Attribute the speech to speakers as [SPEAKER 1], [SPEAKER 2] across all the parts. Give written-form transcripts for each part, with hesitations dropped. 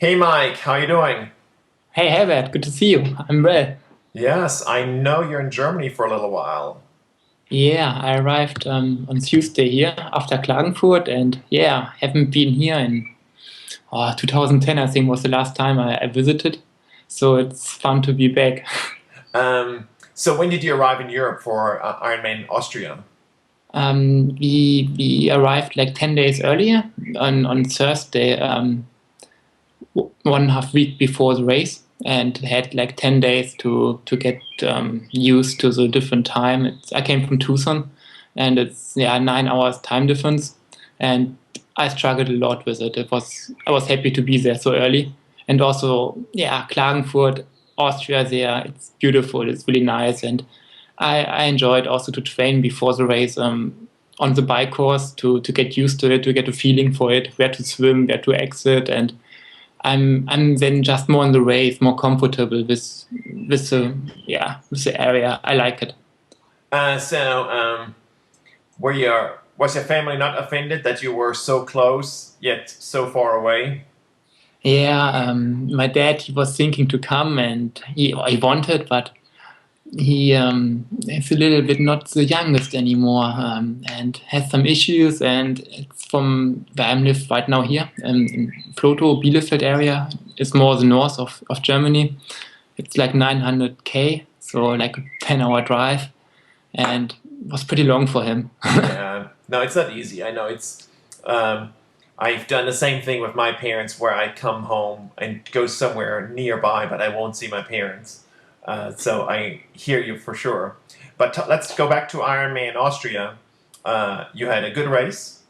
[SPEAKER 1] Hey Mike, how you doing?
[SPEAKER 2] Hey, Herbert, good to see you. I'm well.
[SPEAKER 1] Yes, I know you're in Germany for a little while.
[SPEAKER 2] Yeah, I arrived on Tuesday here after Klagenfurt, and yeah, haven't been here in 2010, I think was the last time I visited. So it's fun to be back.
[SPEAKER 1] So when did you arrive in Europe for Ironman Austria?
[SPEAKER 2] We arrived like 10 days earlier on Thursday, 1.5 week before the race, and had like 10 days to get used to the different time. I came from Tucson, and it's 9 hours time difference, and I struggled a lot with it. I was happy to be there so early, and also Klagenfurt, Austria. There, it's beautiful. It's really nice, and I enjoyed also to train before the race. On the bike course to get used to it, to get a feeling for it, where to swim, where to exit, and I'm then just more in the race, more comfortable with the area. I like it.
[SPEAKER 1] So was your family not offended that you were so close yet so far away?
[SPEAKER 2] Yeah, my dad, he was thinking to come, and he wanted, but he is a little bit not the youngest anymore, and has some issues. And it's from where I live right now here, in Floto Bielefeld area. It's more the north of Germany. It's like 900 km, so like a 10-hour drive, and it was pretty long for him.
[SPEAKER 1] Yeah, no, it's not easy. I know it's. I've done the same thing with my parents, where I come home and go somewhere nearby, but I won't see my parents. So I hear you for sure. But let's go back to Ironman Austria. You had a good race.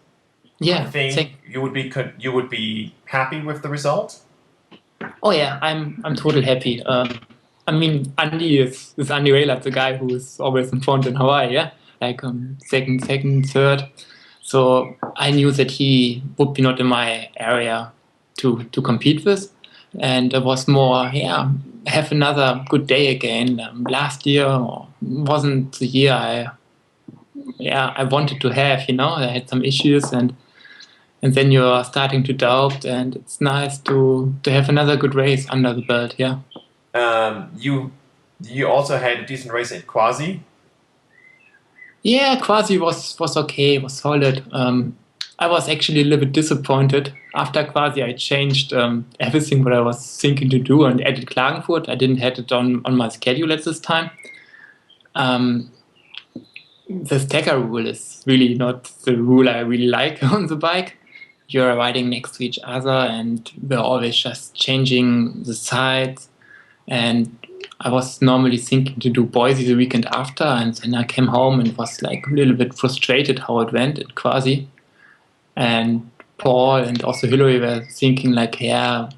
[SPEAKER 1] I
[SPEAKER 2] Yeah,
[SPEAKER 1] think you would be happy with the result.
[SPEAKER 2] oh yeah, I'm totally happy. I mean, Andy is Andy Raylat, the guy who is always in front in Hawaii, yeah, like second, third. So I knew that he would be not in my area to compete with, and it was more, have another good day again. Last year wasn't the year I wanted to have. I had some issues, and then you're starting to doubt, and it's nice to have another good race under the belt. Yeah.
[SPEAKER 1] You also had a decent race at Quasi.
[SPEAKER 2] Yeah, Quasi was okay, was solid. I was actually a little bit disappointed. After Quasi, I changed everything what I was thinking to do and added Klagenfurt. I didn't have it on my schedule at this time. Um, the stacker rule is really not the rule I really like on the bike. You're riding next to each other, and we're always just changing the sides. And I was normally thinking to do Boise the weekend after, and then I came home and was like a little bit frustrated how it went at Quasi. And Paul and also Hillary were thinking like, yeah,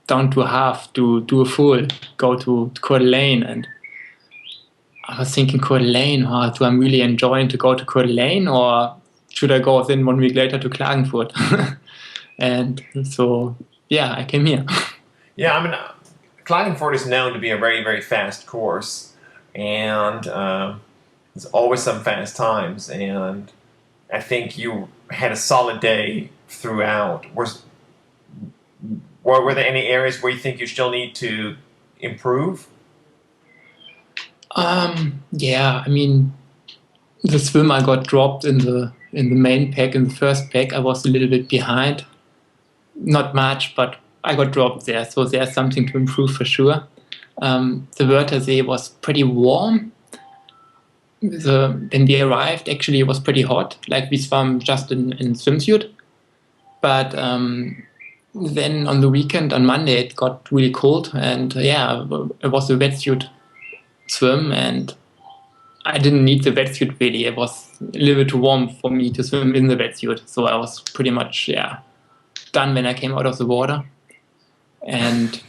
[SPEAKER 2] down to half, do a full, go to Coeur d'Alene. And I was thinking Coeur d'Alene, do I really enjoy to go to Coeur d'Alene, or should I go then 1 week later to Klagenfurt? And so, yeah, I came here.
[SPEAKER 1] Yeah, I mean, Klagenfurt is known to be a very, very fast course, and there's always some fast times. And I think you had a solid day throughout. Were there any areas where you think you still need to improve?
[SPEAKER 2] Yeah, I mean, the swim I got dropped in the main pack, in the first pack. I was a little bit behind, not much, but I got dropped there, so there's something to improve for sure. The Wörthersee was pretty warm. When we arrived, actually, it was pretty hot. Like we swam just in swimsuit, but then on the weekend, on Monday, it got really cold, and yeah, it was a wetsuit swim, and I didn't need the wetsuit really. It was a little bit too warm for me to swim in the wetsuit, so I was pretty much done when I came out of the water. And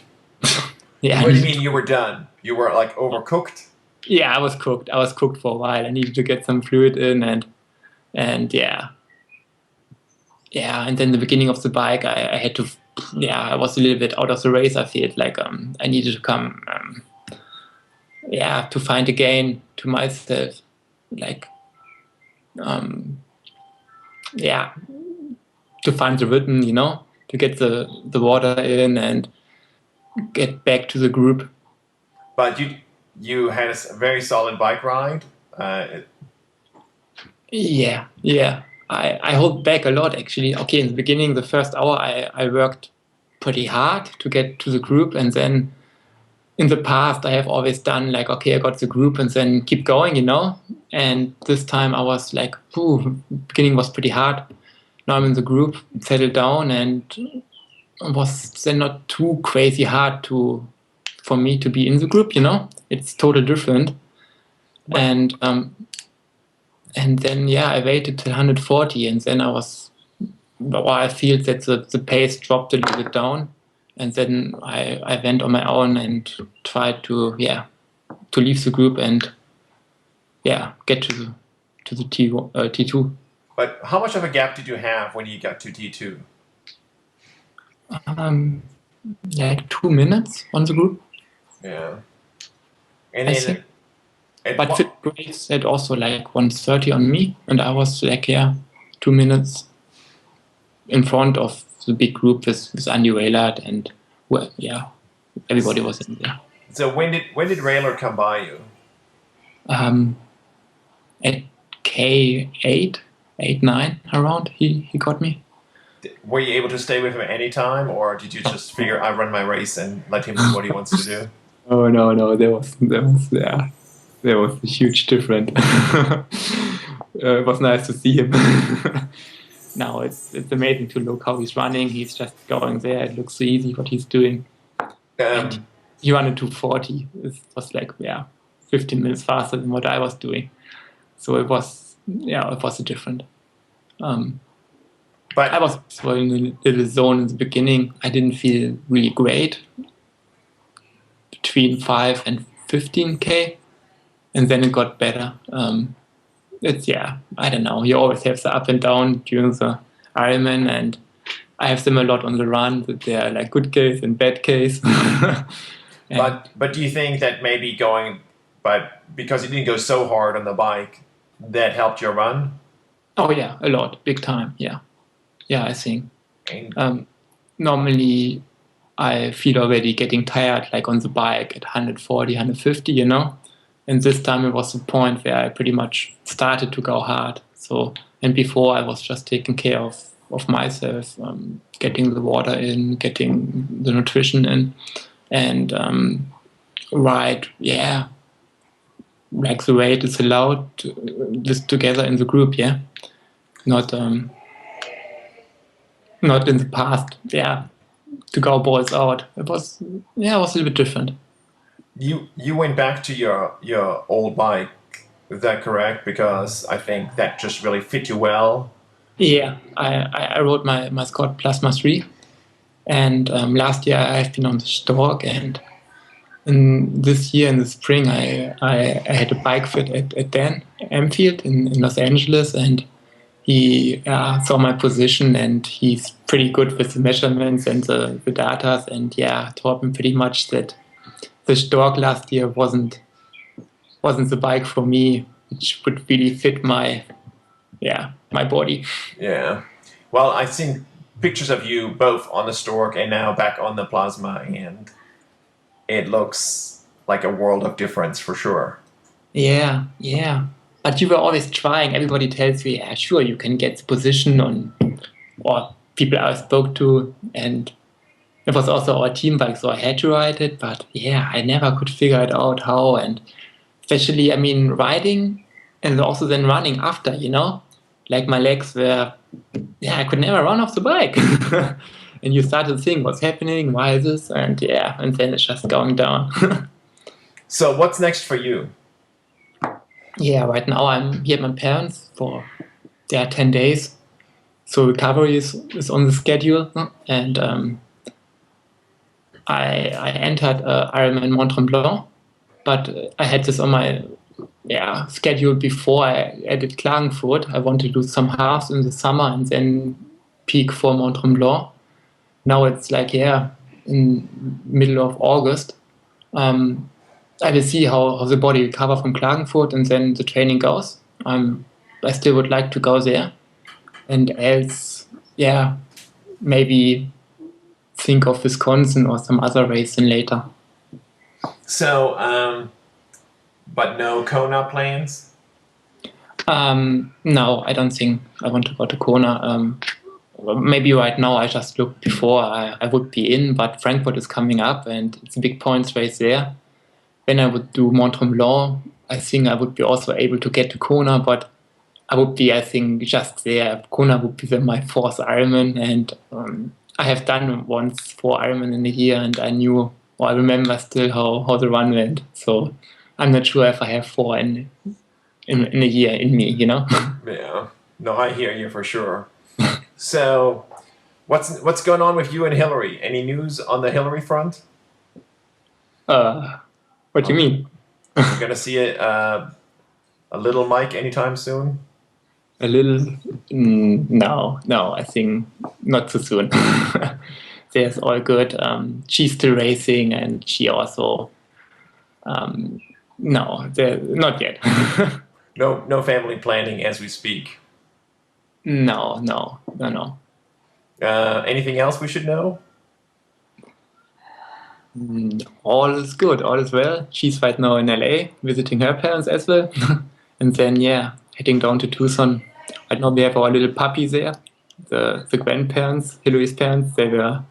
[SPEAKER 2] yeah, I
[SPEAKER 1] What do you
[SPEAKER 2] needed
[SPEAKER 1] mean you were done? You were like overcooked?
[SPEAKER 2] yeah, I was cooked. I was cooked for a while. I needed to get some fluid in, and yeah. And then the beginning of the bike, I had to I was a little bit out of the race. I felt like I needed to come to find again to myself, like um, yeah, to find the rhythm, get the water in and get back to the group.
[SPEAKER 1] But you had a very solid bike ride.
[SPEAKER 2] Yeah. I hold back a lot actually. Okay, in the beginning, the first hour, I worked pretty hard to get to the group, and then in the past I have always done like, okay, I got the group and then keep going, And this time I was like, beginning was pretty hard. Now I'm in the group, settled down, and it was then not too crazy hard for me to be in the group, It's totally different.
[SPEAKER 1] But,
[SPEAKER 2] And then I waited till 140, and then I feel that the pace dropped a little bit down, and then I went on my own and tried to leave the group and get to the T2.
[SPEAKER 1] But how much of a gap did you have when you got to T2?
[SPEAKER 2] Like 2 minutes on the group.
[SPEAKER 1] Yeah. And
[SPEAKER 2] I
[SPEAKER 1] then,
[SPEAKER 2] think.
[SPEAKER 1] and
[SPEAKER 2] But
[SPEAKER 1] what-
[SPEAKER 2] Fit Grace had also like 130 on me, and I was like 2 minutes in front of the big group with Andy Waylard, and everybody was in there.
[SPEAKER 1] so when did Rayler come by you?
[SPEAKER 2] At K8, 8, 9 around, he got me.
[SPEAKER 1] Were you able to stay with him at any time, or did you just figure I run my race and let him do what he wants to do?
[SPEAKER 2] Oh no, there was a huge difference. It was nice to see him. Now it's amazing to look how he's running. He's just going there. It looks so easy what he's doing. And he ran into 40. It was like 15 minutes faster than what I was doing. So it was a different.
[SPEAKER 1] But
[SPEAKER 2] I was in a little zone in the beginning. I didn't feel really great between 5 and 15K, and then it got better. I don't know. You always have the up and down during the Ironman, and I have them a lot on the run. That they are like good case and bad case.
[SPEAKER 1] But do you think that maybe because you didn't go so hard on the bike, that helped your run?
[SPEAKER 2] Oh yeah, a lot, big time. Yeah, I think.
[SPEAKER 1] And
[SPEAKER 2] Normally, I feel already getting tired, like on the bike at 140, 150, And this time it was the point where I pretty much started to go hard. So, and before I was just taking care of myself, getting the water in, getting the nutrition in, and like the weight is allowed this together in the group, not in the past, to go balls out. It was a little bit different.
[SPEAKER 1] you went back to your old bike, is that correct? Because I think that just really fit you well.
[SPEAKER 2] Yeah, I rode my Scott Plasma 3, and last year I've been on the Stork, and this year in the spring I had a bike fit at Dan Amfield in Los Angeles, and he saw my position, and he's pretty good with the measurements and the data, and told me pretty much that the Stork last year wasn't the bike for me, which would really fit my body.
[SPEAKER 1] Yeah. Well, I've seen pictures of you both on the Stork and now back on the Plasma, and it looks like a world of difference for sure.
[SPEAKER 2] Yeah. But you were always trying. Everybody tells you, sure, you can get the position on, or people I spoke to, and it was also our team bike, so I had to ride it. But I never could figure it out how, and especially, riding and also then running after, like my legs were, I could never run off the bike. And you start to think, what's happening? Why is this? And and then it's just going down.
[SPEAKER 1] So what's next for you?
[SPEAKER 2] Right now I'm here at my parents for 10 days. So recovery is on the schedule. And I entered Ironman Mont Tremblant, but I had this on my schedule before I added Klagenfurt. I want to do some halves in the summer and then peak for Mont Tremblant. Now it's like, in middle of August. I will see how the body recover from Klagenfurt, and then the training goes. I still would like to go there. And else, maybe think of Wisconsin or some other race then later.
[SPEAKER 1] So, but no Kona plans?
[SPEAKER 2] No, I don't think I want to go to Kona. Maybe right now I just looked before I would be in, but Frankfurt is coming up and it's a big points race there. When I would do Mont Tremblant, I think I would be also able to get to Kona, but I would be, I think, just there. Kona would be then my fourth Ironman, and I have done once 4 Ironman in a year, and I knew, or I remember still how the run went. So I'm not sure if I have 4 in a year in me, you know.
[SPEAKER 1] Yeah. No, I hear you for sure. So, what's going on with you and Hillary? Any news on the Hillary front?
[SPEAKER 2] What do you mean?
[SPEAKER 1] We're gonna see a little Mike anytime soon.
[SPEAKER 2] A little? No, I think not so soon. There's all good. She's still racing, and she also. No, not yet.
[SPEAKER 1] No family planning as we speak.
[SPEAKER 2] No.
[SPEAKER 1] Anything else we should know?
[SPEAKER 2] All is good, all is well. She's right now in LA visiting her parents as well. And then, heading down to Tucson. Right now we have our little puppy there. The grandparents, Hillary's parents, they were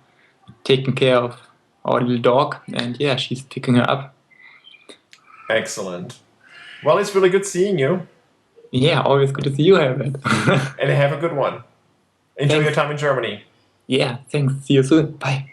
[SPEAKER 2] taking care of our little dog. And she's picking her up.
[SPEAKER 1] Excellent. Well, it's really good seeing you.
[SPEAKER 2] Yeah, always good to see you, Herbert.
[SPEAKER 1] And have a good one. Enjoy
[SPEAKER 2] Thanks.
[SPEAKER 1] your time in Germany.
[SPEAKER 2] Yeah, thanks. See you soon. Bye.